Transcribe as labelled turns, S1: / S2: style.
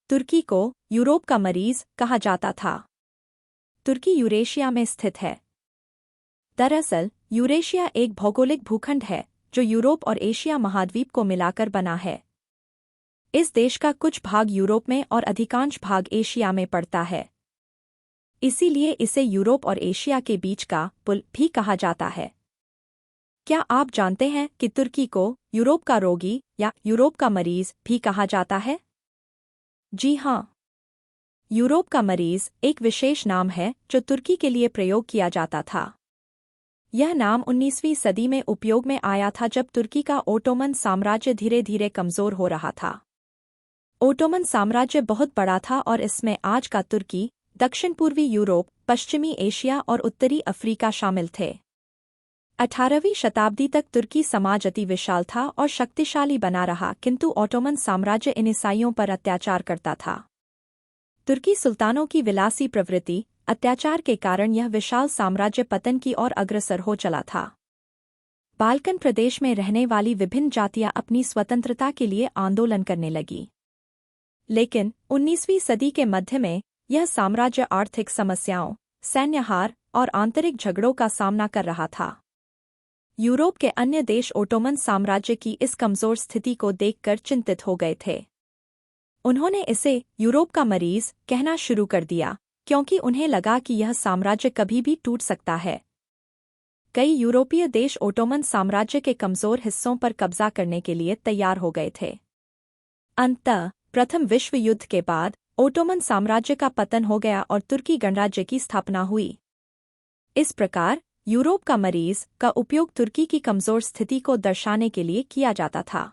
S1: तुर्की को यूरोप का मरीज कहा जाता था। तुर्की यूरेशिया में स्थित है। दरअसल यूरेशिया एक भौगोलिक भूखंड है जो यूरोप और एशिया महाद्वीप को मिलाकर बना है। इस देश का कुछ भाग यूरोप में और अधिकांश भाग एशिया में पड़ता है। इसीलिए इसे यूरोप और एशिया के बीच का पुल भी कहा जाता है। क्या आप जानते हैं कि तुर्की को यूरोप का रोगी या यूरोप का मरीज भी कहा जाता है? जी हाँ, यूरोप का मरीज एक विशेष नाम है जो तुर्की के लिए प्रयोग किया जाता था। यह नाम 19वीं सदी में उपयोग में आया था जब तुर्की का ओटोमन साम्राज्य धीरे धीरे कमजोर हो रहा था। ओटोमन साम्राज्य बहुत बड़ा था और इसमें आज का तुर्की, दक्षिण पूर्वी यूरोप, पश्चिमी एशिया और उत्तरी अफ्रीका शामिल थे। 18वीं शताब्दी तक तुर्की समाज अति विशाल था और शक्तिशाली बना रहा, किंतु ओटोमन साम्राज्य इन ईसाइयों पर अत्याचार करता था। तुर्की सुल्तानों की विलासी प्रवृत्ति, अत्याचार के कारण यह विशाल साम्राज्य पतन की ओर अग्रसर हो चला था। बाल्कन प्रदेश में रहने वाली विभिन्न जातियां अपनी स्वतंत्रता के लिए आंदोलन करने लगी। लेकिन 19वीं सदी के मध्य में यह साम्राज्य आर्थिक समस्याओं, सैन्य हार और आंतरिक झगड़ों का सामना कर रहा था। यूरोप के अन्य देश ओटोमन साम्राज्य की इस कमजोर स्थिति को देखकर चिंतित हो गए थे। उन्होंने इसे यूरोप का मरीज कहना शुरू कर दिया, क्योंकि उन्हें लगा कि यह साम्राज्य कभी भी टूट सकता है। कई यूरोपीय देश ओटोमन साम्राज्य के कमजोर हिस्सों पर कब्जा करने के लिए तैयार हो गए थे। अंततः प्रथम विश्व युद्ध के बाद ओटोमन साम्राज्य का पतन हो गया और तुर्की गणराज्य की स्थापना हुई। इस प्रकार यूरोप का मरीज का उपयोग तुर्की की कमजोर स्थिति को दर्शाने के लिए किया जाता था।